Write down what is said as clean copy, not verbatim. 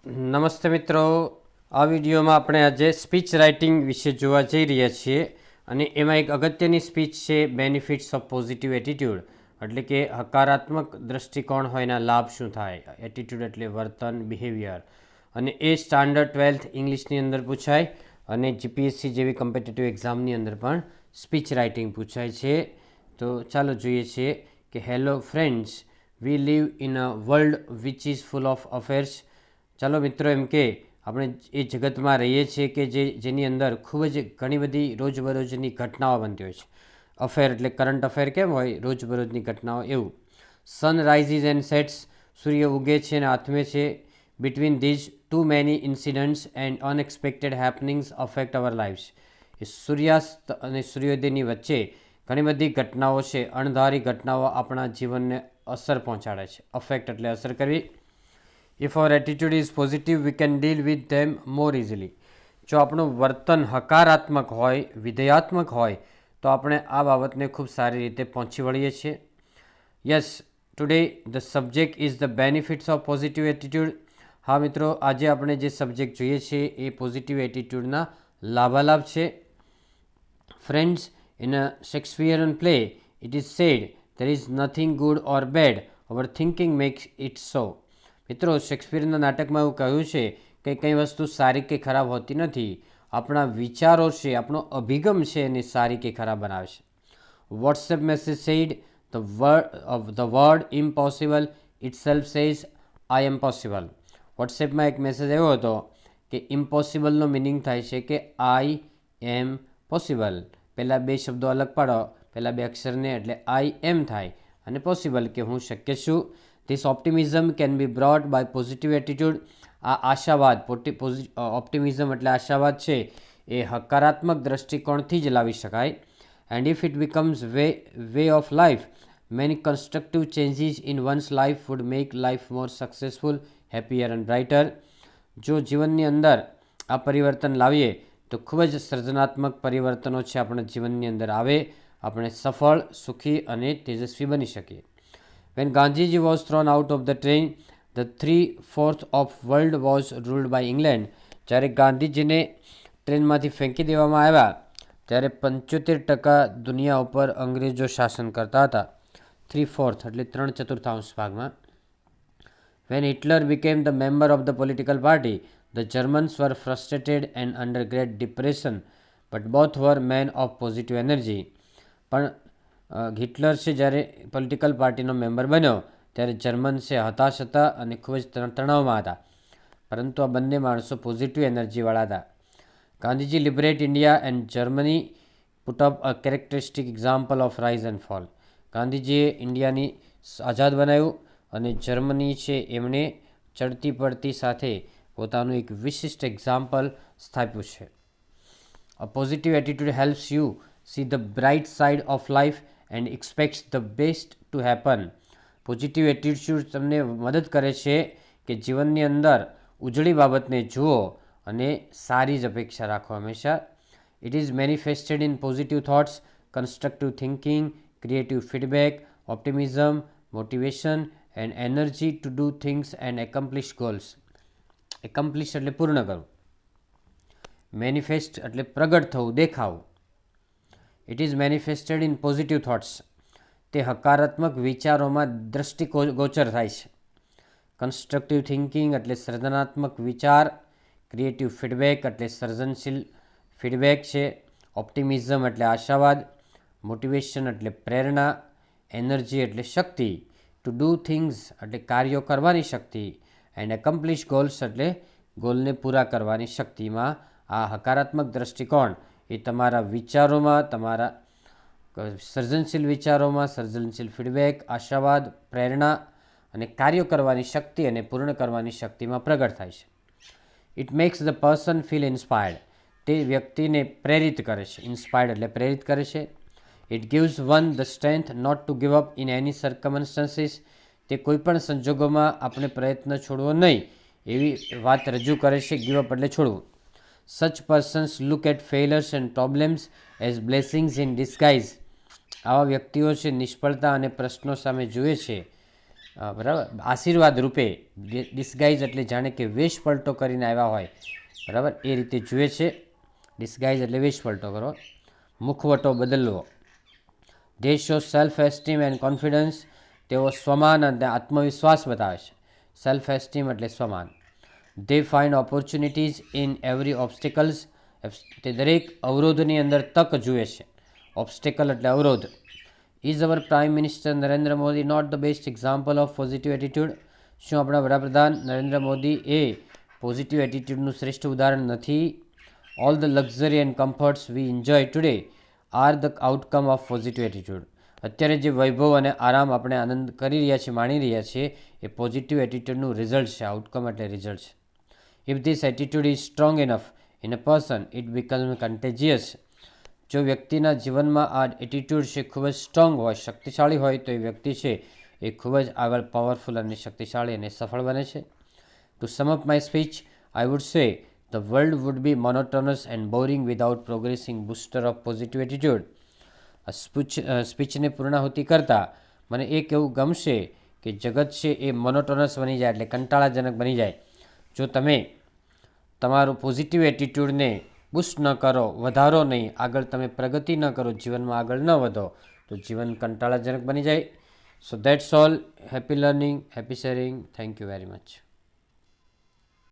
નમસ્તે મિત્રો, આ વિડીયોમાં આપણે આજે સ્પીચ રાઇટિંગ વિશે જોવા જઈ રહ્યા છીએ અને એમાં એક અગત્યની સ્પીચ છે બેનિફિટ્સ ઓફ પોઝિટિવ એટીટ્યૂડ, એટલે કે હકારાત્મક દૃષ્ટિકોણ હોય એના લાભ શું થાય. એટીટ્યૂડ એટલે વર્તન, બિહેવિયર, અને એ સ્ટાન્ડર્ડ 12th ઇંગ્લિશની અંદર પૂછાય અને જીપીએસસી જેવી કોમ્પિટિટિવ એક્ઝામની અંદર પણ સ્પીચ રાઇટિંગ પૂછાય છે. તો ચાલો જોઈએ છીએ કે hello friends, we live in a world which is full of affairs. ચાલો મિત્રો, એમ કે આપણે એ જગતમાં રહીએ છીએ કે જેની અંદર ખૂબ જ ઘણી બધી રોજબરોજની ઘટનાઓ બનતી હોય છે. અફેર એટલે કરંટ અફેર કેમ હોય, રોજબરોજની ઘટનાઓ એવું. સન રાઇઝિસ એન્ડ સેટ્સ, સૂર્ય ઉગે છે અને આથમે છે. Between these two many incidents and unexpected happenings affect our lives. એ સૂર્યાસ્ત અને સૂર્યોદયની વચ્ચે ઘણી બધી ઘટનાઓ છે, અણધારી ઘટનાઓ આપણા જીવનને અસર પહોંચાડે છે. અફેક્ટ એટલે અસર કરવી. If our attitude is positive we can deal with them more easily. જો આપણું વર્તન હકારાત્મક હોય, વિધેયાત્મક હોય, તો આપણે આ બાબતને ખૂબ સારી રીતે પહોંચી વળીએ છીએ. Yes, today the subject is the benefits of positive attitude. હા મિત્રો, આજે આપણે જે સબ્જેક્ટ જોઈએ છીએ એ પોઝિટિવ એટીટ્યૂડના લાભાલાભ છે. Friends, in a Shakespearean play it is said there is nothing good or bad, our thinking makes it so. મિત્રો, શેક્સપિયરના નાટકમાં એવું કહ્યું છે કે કંઈ વસ્તુ સારી કે ખરાબ હોતી નથી, આપણા વિચારો છે, આપણો અભિગમ છે એને સારી કે ખરાબ બનાવે છે. WhatsApp message said the word impossible itself says I am possible. વોટ્સએપમાં એક મેસેજ આવ્યો હતો કે ઇમ્પોસિબલનો મિનિંગ થાય છે કે આઈ એમ પોસિબલ. પહેલાં બે શબ્દો અલગ પાડો, પહેલાં બે અક્ષરને, એટલે આઈ એમ થાય અને પોસિબલ કે હું શક્ય છું. This optimism can be brought by positive attitude. આ આશાવાદ, ઓપ્ટિમિઝમ એટલે આશાવાદ છે, એ હકારાત્મક દ્રષ્ટિકોણથી જ લાવી શકાય. And if it becomes way of life, many constructive changes in one's life would make life more successful, happier and brighter. જો જીવનની અંદર આ પરિવર્તન લાવીએ તો ખૂબ જ સર્જનાત્મક પરિવર્તનો છે આપણા જીવનની અંદર આવે, આપણે સફળ, સુખી અને તેજસ્વી બની શકીએ. When Gandhiji was thrown out of the train, the 3/4 of world was ruled by England. જ્યારે ગાંધીજીને ટ્રેનમાંથી ફેંકી દેવામાં આવ્યા ત્યારે 75% દુનિયા ઉપર અંગ્રેજો શાસન કરતા હતા. 3/4 એટલે 3/4 ભાગમાં. When Hitler became the member of the political party, the Germans were frustrated and under great depression, but both were men of positive energy. પણ હિટલર છે જ્યારે પોલિટિકલ પાર્ટીનો મેમ્બર બન્યો ત્યારે જર્મન છે હતાશ હતા અને ખૂબ જ તણાવમાં હતા, પરંતુ આ બંને માણસો પોઝિટિવ એનર્જીવાળા હતા. Gandhiji liberate India and Germany put up a characteristic example of rise and fall. ગાંધીજીએ ઇન્ડિયાની આઝાદ બનાવ્યું અને જર્મની છે એમણે ચડતી પડતી સાથે પોતાનું એક વિશિષ્ટ એક્ઝામ્પલ સ્થાપ્યું છે. A positive attitude helps you see the bright side of life and expects the best to happen. Positive attitude તમને મદદ કરે છે કે જીવનની અંદર ઉજળી બાબતને જુઓ અને સારી જ અપેક્ષા રાખો હંમેશા. It is manifested in positive thoughts, constructive thinking, creative feedback, optimism, motivation and energy to do things and accomplish goals. Accomplish એટલે પૂર્ણ કરવું, મેનિફેસ્ટ એટલે પ્રગટ થવું, દેખાવું. It is manifested in positive thoughts, તે હકારાત્મક વિચારોમાં દ્રષ્ટિગોચર થાય છે. કન્સ્ટ્રક્ટિવ થિંકિંગ એટલે સર્જનાત્મક વિચાર, ક્રિએટિવ ફીડબેક એટલે સર્જનશીલ ફીડબેક છે, ઓપ્ટિમિઝમ એટલે આશાવાદ, મોટિવેશન એટલે પ્રેરણા, એનર્જી એટલે શક્તિ, ટુ ડુ થિંગ્સ એટલે કાર્યો કરવાની શક્તિ, એન્ડ એકમ્પ્લિશ ગોલ્સ એટલે ગોલને પૂરા કરવાની શક્તિમાં આ હકારાત્મક દ્રષ્ટિકોણ એ તમારા વિચારોમાં, તમારા સર્જનશીલ વિચારોમાં, સર્જનશીલ ફીડબેક, આશાવાદ, પ્રેરણા અને કાર્યો કરવાની શક્તિ અને પૂર્ણ કરવાની શક્તિમાં પ્રગટ થાય છે. It max the person feel inspired, તે વ્યક્તિને પ્રેરિત કરે છે. ઇન્સ્પાયર્ડ એટલે પ્રેરિત કરે છે. It gives one the strength not to give up in any circumstances, તે કોઈપણ સંજોગોમાં આપણે પ્રયત્ન છોડવો નહીં એવી વાત રજૂ કરે છે. ગિવ અપ એટલે છોડવું. Such persons look at failures and problems as blessings in disguise. આવા વ્યક્તિઓ છે નિષ્ફળતા અને પ્રશ્નો સામે જુએ છે બરાબર, આશીર્વાદ રૂપે. ડિસ્ગાઇઝ એટલે જાણે કે વેશ પલટો કરીને આવ્યા હોય, બરાબર, એ રીતે જુએ છે. ડિસ્ગાઇઝ એટલે વેશ પલટો કરો, મુખવટો બદલવો. They show self esteem and confidence, તેઓ સ્વમાન અને આત્મવિશ્વાસ બતાવે છે. સેલ્ફ એસ્ટીમ એટલે સ્વમાન. They find opportunities in every obstacles, તે દરેક અવરોધની અંદર તક જુએ છે. ઓબ્સ્ટિકલ એટલે અવરોધ. Is our prime minister Narendra Modi not the best example of positive attitude, શું આપણા વડાપ્રધાન નરેન્દ્ર મોદી એ પોઝિટિવ એટીટ્યુડનું શ્રેષ્ઠ ઉદાહરણ નથી? All the luxury and comforts we enjoy today are the outcome of positive attitude, અત્યારે જે વૈભવ અને આરામ આપણે આનંદ કરી રહ્યા છીએ, માણી રહ્યા છીએ, એ પોઝિટિવ એટીટ્યુડનું રિઝલ્ટ છે. આઉટકમ એટલે રિઝલ્ટ છે. If this attitude is strong enough in a person it becomes contagious, જો વ્યક્તિના જીવનમાં આ એટીટ્યુડ છે ખૂબ જ સ્ટ્રોંગ હોય, શક્તિશાળી હોય, તો એ વ્યક્તિ છે એ ખૂબ જ આગળ પાવરફુલ અને શક્તિશાળી અને સફળ બને છે. To sum up my speech I would say the world would be monotonous and boring without progressing booster of positive attitude. સ્પીચને પૂર્ણાહુતિ કરતાં મને એ કહેવું ગમશે કે જગત છે એ મોનોટોનસ બની જાય એટલે કંટાળાજનક બની જાય જો તમે તમારું પોઝિટિવ એટીટ્યૂડને બુસ્ટ ન કરો, વધારો નહીં, આગળ તમે પ્રગતિ ન કરો, જીવનમાં આગળ ન વધો, તો જીવન કંટાળાજનક બની જાય. સો that's all. Happy learning, happy sharing. Thank you very much.